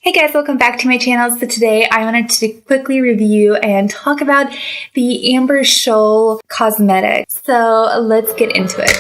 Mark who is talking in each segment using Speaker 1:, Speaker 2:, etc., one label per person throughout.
Speaker 1: Hey guys, welcome back to my channel. So today I wanted to quickly review and talk about the Amber Scholl cosmetics. So let's get into it.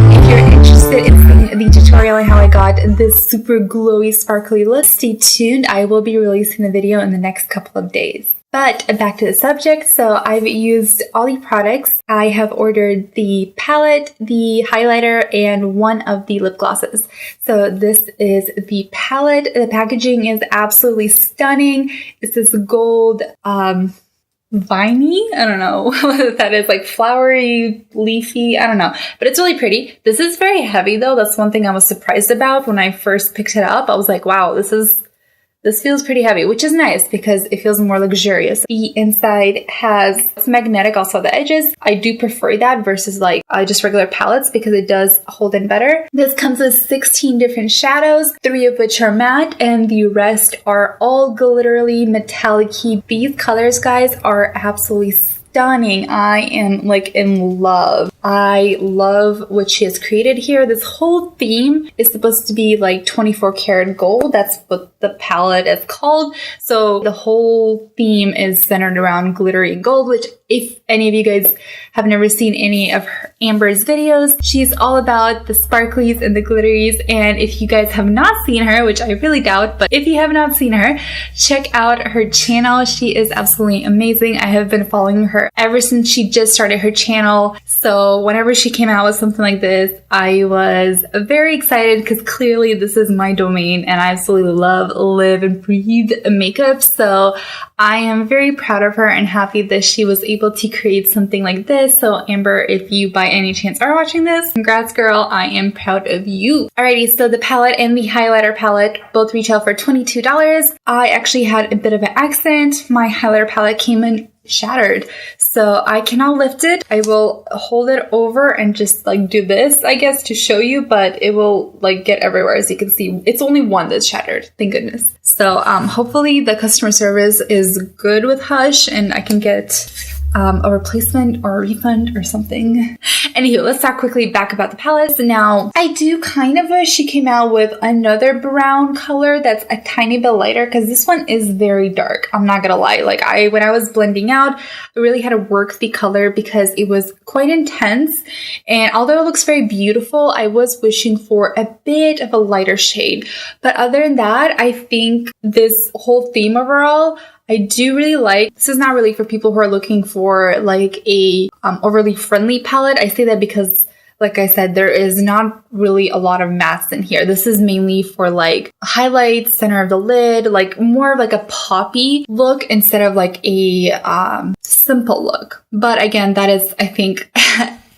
Speaker 1: If you're interested in seeing the tutorial on how I got this super glowy sparkly look, stay tuned. I will be releasing the video in the next couple of days. But back to the subject, so I've used all the products. I have ordered the palette, the highlighter, and one of the lip glosses. So this is the palette. The packaging is absolutely stunning. It's this gold, viney, I don't know what that is, like flowery, leafy, I don't know, but it's really pretty. This is very heavy though. That's one thing I was surprised about when I first picked it up. I was like, wow, this feels pretty heavy, which is nice because it feels more luxurious. The inside it's magnetic also the edges. I do prefer that versus like just regular palettes because it does hold in better. This comes with 16 different shadows, 3 of which are matte and the rest are all glittery metallic-y. These colors, guys, are absolutely stunning. I am like in love. I love what she has created here. This whole theme is supposed to be like 24 karat gold. That's what the palette is called. So the whole theme is centered around glittery gold, which if any of you guys have never seen any of Amber's videos, she's all about the sparklies and the glitteries. And if you guys have not seen her, which I really doubt, but if you have not seen her, check out her channel. She is absolutely amazing. I have been following her ever since she just started her channel. So whenever she came out with something like this, I was very excited because clearly this is my domain and I absolutely love, live, and breathe makeup. So I am very proud of her and happy that she was able to create something like this. So Amber, if you by any chance are watching this, congrats girl, I am proud of you. Alrighty, so the palette and the highlighter palette both retail for $22. I actually had a bit of an accident. My highlighter palette came in shattered, so I cannot lift it. I will hold it over and just like do this, I guess, to show you, but it will like get everywhere. As you can see, it's only one that's shattered, thank goodness. So hopefully the customer service is good with Hush and I can get a replacement or a refund or something. Anywho, let's talk quickly back about the palettes. Now, I do kind of wish she came out with another brown color that's a tiny bit lighter because this one is very dark. I'm not gonna lie. Like when I was blending out, I really had to work the color because it was quite intense. And although it looks very beautiful, I was wishing for a bit of a lighter shade. But other than that, I think this whole theme overall, I do really like. This is not really for people who are looking for like a overly friendly palette. I say that because, like I said, there is not really a lot of mattes in here. This is mainly for like highlights, center of the lid, like more of like a poppy look instead of like a simple look. But again, that is, I think,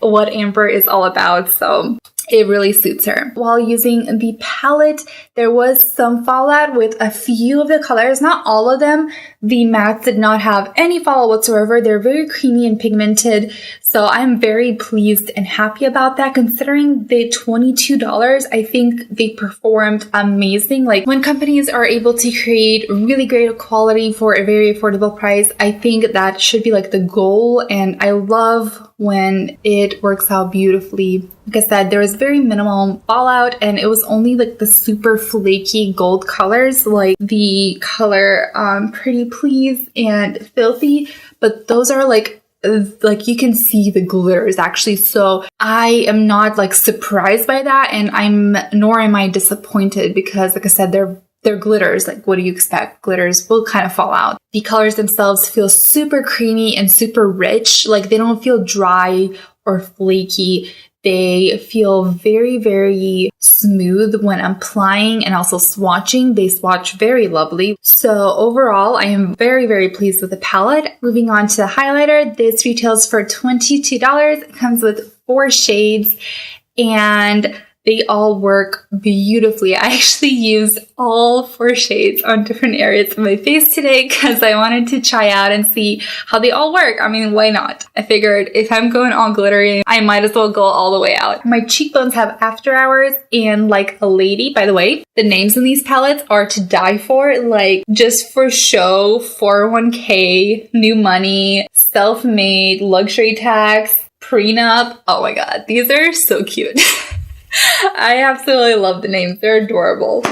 Speaker 1: what Amber is all about. So it really suits her. While using the palette, there was some fallout with a few of the colors, not all of them. The mattes did not have any fallout whatsoever. They're very creamy and pigmented. So I'm very pleased and happy about that. Considering the $22, I think they performed amazing. Like when companies are able to create really great quality for a very affordable price, I think that should be like the goal. And I love when it works out beautifully. Like I said, there was very minimal fallout and it was only like the super flaky gold colors, like the color Pretty Please and Filthy, but those are like you can see the glitters actually. So I am not like surprised by that, and nor am I disappointed because, like I said, they're glitters. Like, what do you expect? Glitters will kind of fall out. The colors themselves feel super creamy and super rich. Like they don't feel dry or flaky. They feel very, very smooth when applying and also swatching. They swatch very lovely. So overall, I am very, very pleased with the palette. Moving on to the highlighter. This retails for $22. It comes with 4 shades and They all work beautifully. I actually used all 4 shades on different areas of my face today because I wanted to try out and see how they all work. I mean, why not? I figured if I'm going all glittery, I might as well go all the way out. My cheekbones have After Hours and Like a Lady. By the way, the names in these palettes are to die for, like Just for Show, 401k, New Money, Self-Made, Luxury Tax, Prenup. Oh my god, these are so cute. I absolutely love the names. They're adorable.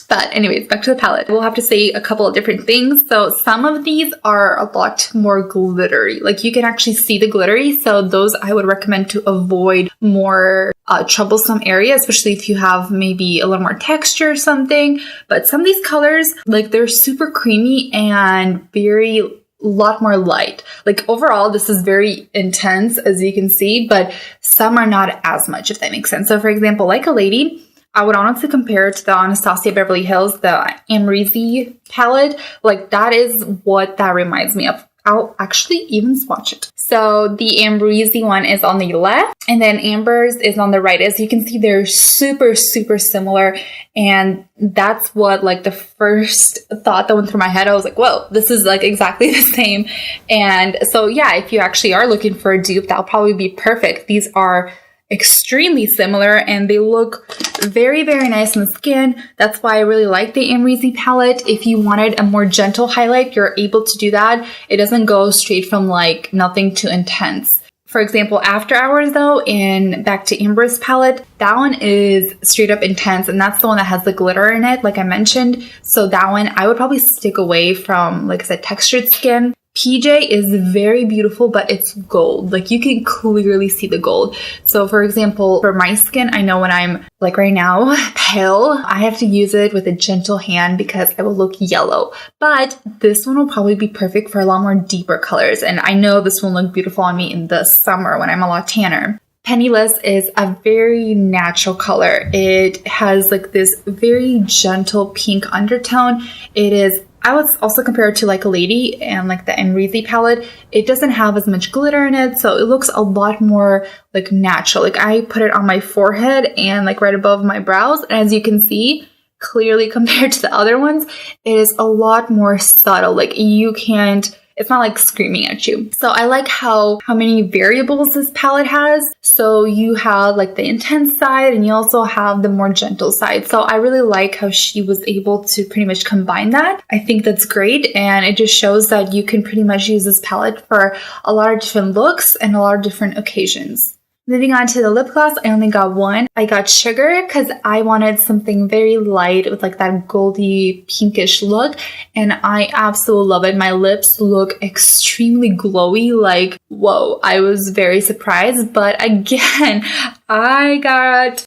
Speaker 1: But anyways, back to the palette. We'll have to say a couple of different things. So some of these are a lot more glittery. Like you can actually see the glittery. So those I would recommend to avoid more troublesome areas, especially if you have maybe a little more texture or something. But some of these colors, like they're super creamy and very lot more light. Like overall, this is very intense, as you can see, but some are not as much, if that makes sense. So for example, Like a Lady, I would honestly compare it to the Anastasia Beverly Hills, the Amrezy palette. Like that is what that reminds me of. I'll actually even swatch it. So the Amrezy one is on the left and then Amber's is on the right. As you can see, they're super, super similar. And that's what like the first thought that went through my head. I was like, whoa, this is like exactly the same. And so yeah, if you actually are looking for a dupe, that'll probably be perfect. These are extremely similar and they look very, very nice on the skin. That's why I really like the Amrezy palette. If you wanted a more gentle highlight, you're able to do that. It doesn't go straight from like nothing to intense. For example, After Hours though, and back to Amber's palette, that one is straight up intense and that's the one that has the glitter in it, like I mentioned. So that one, I would probably stick away from, like I said, textured skin. PJ is very beautiful, but it's gold. Like you can clearly see the gold. So for example, for my skin, I know when I'm like right now pale, I have to use it with a gentle hand because I will look yellow. But this one will probably be perfect for a lot more deeper colors. And I know this will look beautiful on me in the summer when I'm a lot tanner. Penniless is a very natural color. It has like this very gentle pink undertone. It is, I would also compare it to Like a Lady and like the Amrezy palette. It doesn't have as much glitter in it, so it looks a lot more like natural. Like I put it on my forehead and like right above my brows, and as you can see, clearly compared to the other ones, it is a lot more subtle. Like you can't, it's not like screaming at you. So I like how many variables this palette has. So you have like the intense side and you also have the more gentle side. So I really like how she was able to pretty much combine that. I think that's great. And it just shows that you can pretty much use this palette for a lot of different looks and a lot of different occasions. Moving on to the lip gloss, I only got one. I got Sugar because I wanted something very light with like that goldy pinkish look, and I absolutely love it. My lips look extremely glowy, like whoa, I was very surprised. But again, I got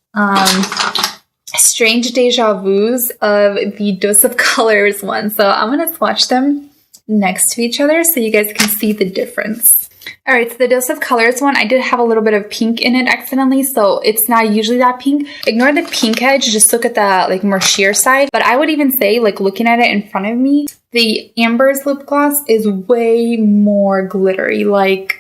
Speaker 1: Strange Deja Vus of the Dose of Colors one. So I'm gonna swatch them next to each other so you guys can see the difference. All right, so the Dose of Colors one, I did have a little bit of pink in it accidentally, so it's not usually that pink. Ignore the pink edge, just look at the like more sheer side. But I would even say, like looking at it in front of me, the Amber's lip gloss is way more glittery, like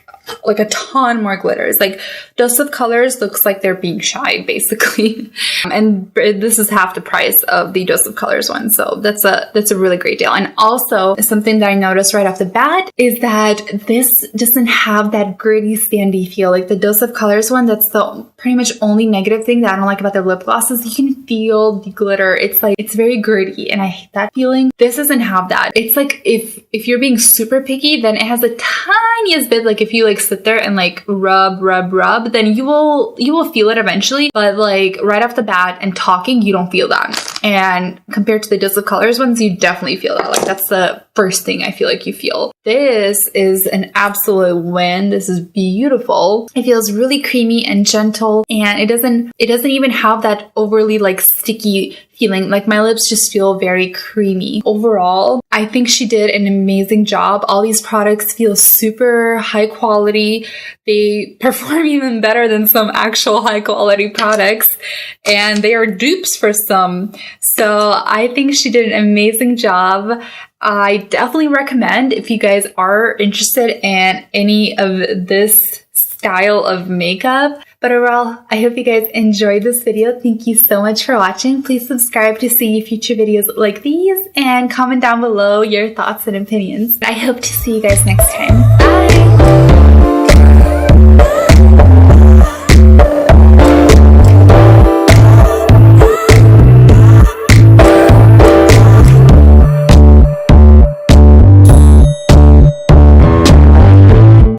Speaker 1: a ton more glitters. Like Dose of Colors looks like they're being shy basically. And this is half the price of the Dose of Colors one. So that's a really great deal. And also something that I noticed right off the bat is that this doesn't have that gritty sandy feel. Like the Dose of Colors one, that's the pretty much only negative thing that I don't like about their lip glosses. You can feel the glitter. It's like, it's very gritty and I hate that feeling. This doesn't have that. It's like if you're being super picky, then it has the tiniest bit, like if you like sit there and like rub, then you will feel it eventually. But like right off the bat and talking, you don't feel that. And compared to the Dose of Colors ones, you definitely feel that. Like that's the first thing I feel like you feel. This is an absolute win. This is beautiful. It feels really creamy and gentle, and it doesn't even have that overly like sticky feeling. Like my lips just feel very creamy. Overall, I think she did an amazing job. All these products feel super high quality. They perform even better than some actual high quality products, and they are dupes for some. So I think she did an amazing job. I definitely recommend, if you guys are interested in any of this style of makeup, But overall, I hope you guys enjoyed this video. Thank you so much for watching. Please subscribe to see future videos like these and comment down below your thoughts and opinions. I hope to see you guys next time. Bye!